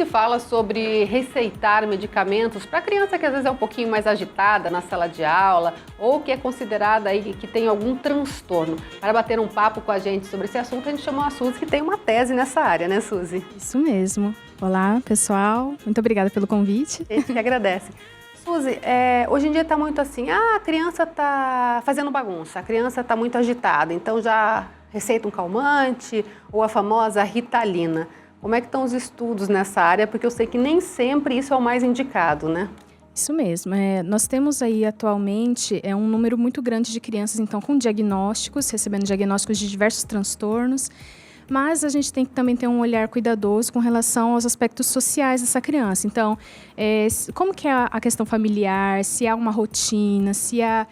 se fala sobre receitar medicamentos para criança que às vezes é um pouquinho mais agitada na sala de aula ou que é considerada aí que tem algum transtorno. Para bater um papo com a gente sobre esse assunto, a gente chamou a Suzy, que tem uma tese nessa área, né, Suzy? Isso mesmo. Olá, pessoal. Muito obrigada pelo convite. A gente que agradece. Suzy, hoje em dia está muito assim, a criança está fazendo bagunça, a criança está muito agitada, então já receita um calmante ou a famosa Ritalina. Como é que estão os estudos nessa área? Porque eu sei que nem sempre isso é o mais indicado, né? Isso mesmo. Nós temos aí atualmente um número muito grande de crianças então com diagnósticos, recebendo diagnósticos de diversos transtornos, mas a gente tem que também ter um olhar cuidadoso com relação aos aspectos sociais dessa criança. Então, como que é a questão familiar, se há uma rotina, se há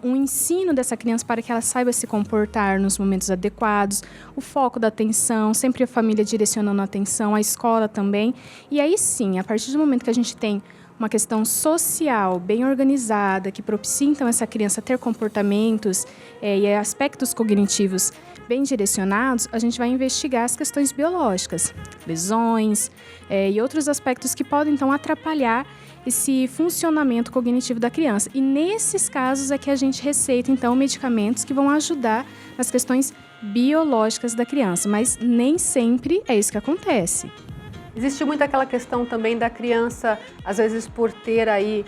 um ensino dessa criança para que ela saiba se comportar nos momentos adequados, o foco da atenção, sempre a família direcionando a atenção, a escola também. E aí sim, a partir do momento que a gente tem uma questão social bem organizada, que propicia então essa criança ter comportamentos e aspectos cognitivos bem direcionados, a gente vai investigar as questões biológicas, lesões e outros aspectos que podem então atrapalhar esse funcionamento cognitivo da criança. E nesses casos é que a gente receita então medicamentos que vão ajudar nas questões biológicas da criança, mas nem sempre é isso que acontece. Existe muito aquela questão também da criança, às vezes por ter aí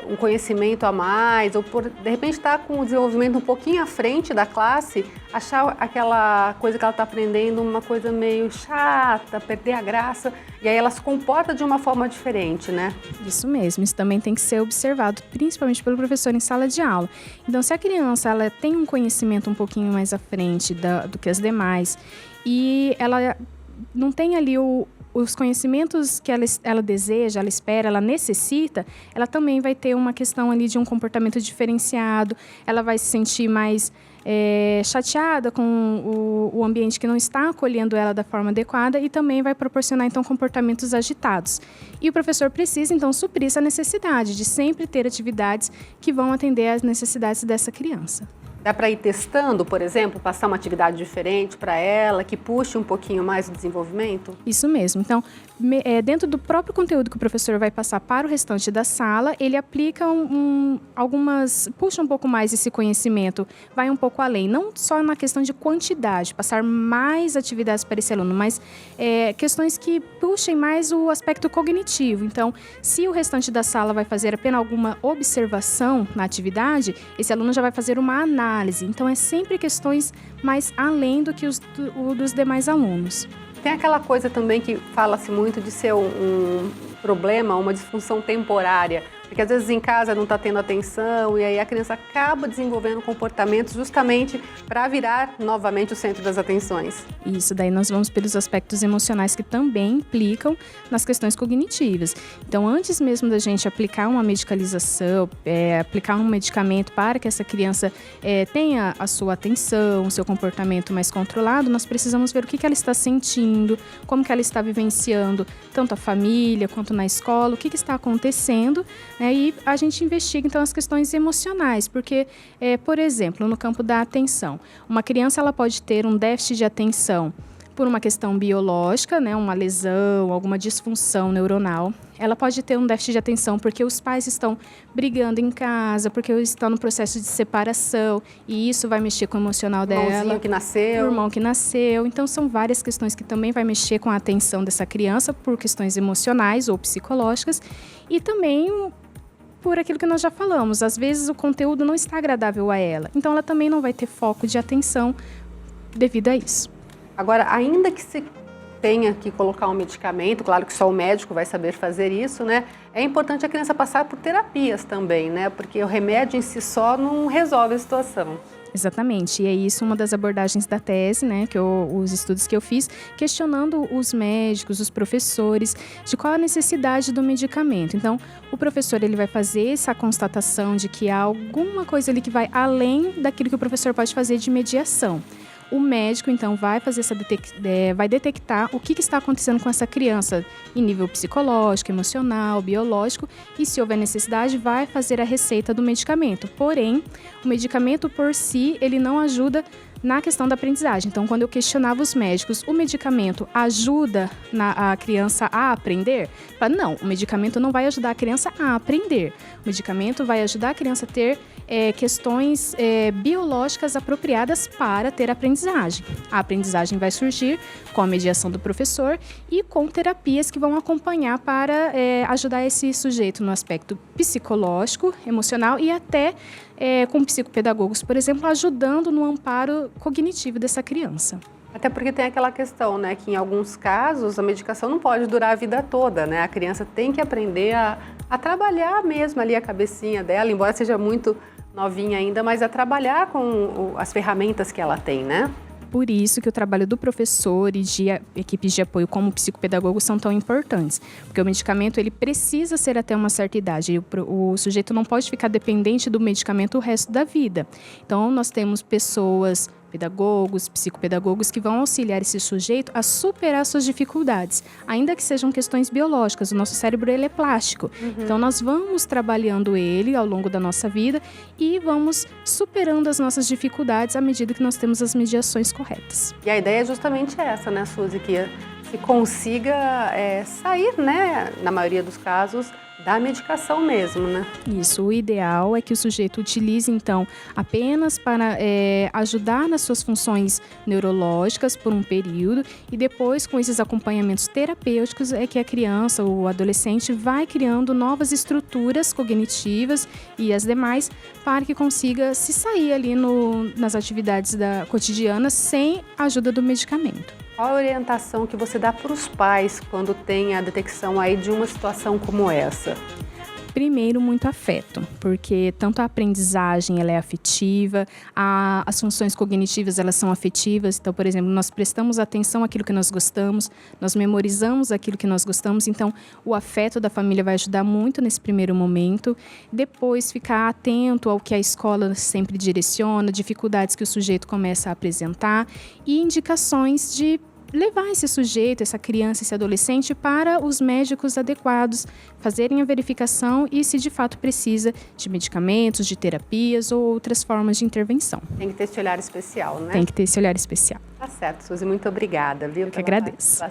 um conhecimento a mais, ou por, de repente, estar com o desenvolvimento um pouquinho à frente da classe, achar aquela coisa que ela está aprendendo uma coisa meio chata, perder a graça, e aí ela se comporta de uma forma diferente, né? Isso mesmo, isso também tem que ser observado, principalmente pelo professor em sala de aula. Então, se a criança ela tem um conhecimento um pouquinho mais à frente do que as demais, e ela não tem ali os conhecimentos que ela deseja, ela espera, ela necessita, ela também vai ter uma questão ali de um comportamento diferenciado, ela vai se sentir mais chateada com o ambiente que não está acolhendo ela da forma adequada e também vai proporcionar, então, comportamentos agitados. E o professor precisa, então, suprir essa necessidade de sempre ter atividades que vão atender às necessidades dessa criança. Dá para ir testando, por exemplo, passar uma atividade diferente para ela, que puxe um pouquinho mais o desenvolvimento? Isso mesmo. Então, dentro do próprio conteúdo que o professor vai passar para o restante da sala, ele aplica puxa um pouco mais esse conhecimento, vai um pouco além. Não só na questão de quantidade, passar mais atividades para esse aluno, mas questões que puxem mais o aspecto cognitivo. Então, se o restante da sala vai fazer apenas alguma observação na atividade, esse aluno já vai fazer uma análise. Então, é sempre questões mais além do que dos demais alunos. Tem aquela coisa também que fala-se muito de ser um problema, uma disfunção temporária, porque às vezes em casa não está tendo atenção e aí a criança acaba desenvolvendo comportamentos justamente para virar novamente o centro das atenções. Isso, daí nós vamos pelos aspectos emocionais que também implicam nas questões cognitivas. Então, antes mesmo da gente aplicar uma medicalização, aplicar um medicamento para que essa criança tenha a sua atenção, o seu comportamento mais controlado, nós precisamos ver o que ela está sentindo, como que ela está vivenciando, tanto a família quanto na escola, o que está acontecendo, e a gente investiga, então, as questões emocionais, porque, por exemplo, no campo da atenção, uma criança ela pode ter um déficit de atenção por uma questão biológica, uma lesão, alguma disfunção neuronal. Ela pode ter um déficit de atenção porque os pais estão brigando em casa, porque estão no processo de separação, e isso vai mexer com o emocional dela. O irmão que nasceu. Então, são várias questões que também vai mexer com a atenção dessa criança por questões emocionais ou psicológicas, e também por aquilo que nós já falamos. Às vezes, o conteúdo não está agradável a ela. Então, ela também não vai ter foco de atenção devido a isso. Agora, ainda que se tenha que colocar um medicamento, claro que só o médico vai saber fazer isso, né? É importante a criança passar por terapias também, né? Porque o remédio em si só não resolve a situação. Exatamente, e é isso uma das abordagens da tese, os estudos que eu fiz, questionando os médicos, os professores, de qual a necessidade do medicamento. Então, o professor ele vai fazer essa constatação de que há alguma coisa ali que vai além daquilo que o professor pode fazer de mediação. O médico, então, vai fazer vai detectar o que está acontecendo com essa criança em nível psicológico, emocional, biológico, e, se houver necessidade, vai fazer a receita do medicamento. Porém, o medicamento por si, ele não ajuda na questão da aprendizagem. Então, quando eu questionava os médicos, o medicamento ajuda a criança a aprender? Não, o medicamento não vai ajudar a criança a aprender. O medicamento vai ajudar a criança a ter questões biológicas apropriadas para ter aprendizagem. A aprendizagem vai surgir com a mediação do professor e com terapias que vão acompanhar para ajudar esse sujeito no aspecto psicológico, emocional e até com psicopedagogos, por exemplo, ajudando no amparo cognitivo dessa criança. Até porque tem aquela questão, né, que em alguns casos a medicação não pode durar a vida toda, né? A criança tem que aprender a trabalhar mesmo ali a cabecinha dela, embora seja muito novinha ainda, mas a trabalhar com as ferramentas que ela tem, né? Por isso que o trabalho do professor e de equipes de apoio como psicopedagogos são tão importantes. Porque o medicamento ele precisa ser até uma certa idade. O sujeito não pode ficar dependente do medicamento o resto da vida. Então, nós temos pessoas, pedagogos, psicopedagogos que vão auxiliar esse sujeito a superar suas dificuldades, ainda que sejam questões biológicas. O nosso cérebro ele é plástico. Então, nós vamos trabalhando ele ao longo da nossa vida e vamos superando as nossas dificuldades à medida que nós temos as mediações corretas. E a ideia é justamente essa, né, Suzy, que se consiga sair, né, na maioria dos casos, da medicação mesmo, né? Isso, o ideal é que o sujeito utilize, então, apenas para ajudar nas suas funções neurológicas por um período e depois, com esses acompanhamentos terapêuticos, é que a criança ou o adolescente vai criando novas estruturas cognitivas e as demais para que consiga se sair ali nas atividades cotidianas sem a ajuda do medicamento. Qual a orientação que você dá para os pais quando tem a detecção aí de uma situação como essa? Primeiro, muito afeto, porque tanto a aprendizagem ela é afetiva, as funções cognitivas elas são afetivas. Então, por exemplo, nós prestamos atenção àquilo que nós gostamos, nós memorizamos aquilo que nós gostamos. Então, o afeto da família vai ajudar muito nesse primeiro momento. Depois, ficar atento ao que a escola sempre direciona, dificuldades que o sujeito começa a apresentar e indicações de levar esse sujeito, essa criança, esse adolescente para os médicos adequados, fazerem a verificação e se de fato precisa de medicamentos, de terapias ou outras formas de intervenção. Tem que ter esse olhar especial, né? Tem que ter esse olhar especial. Tá certo, Suzy, muito obrigada, viu? Eu que agradeço.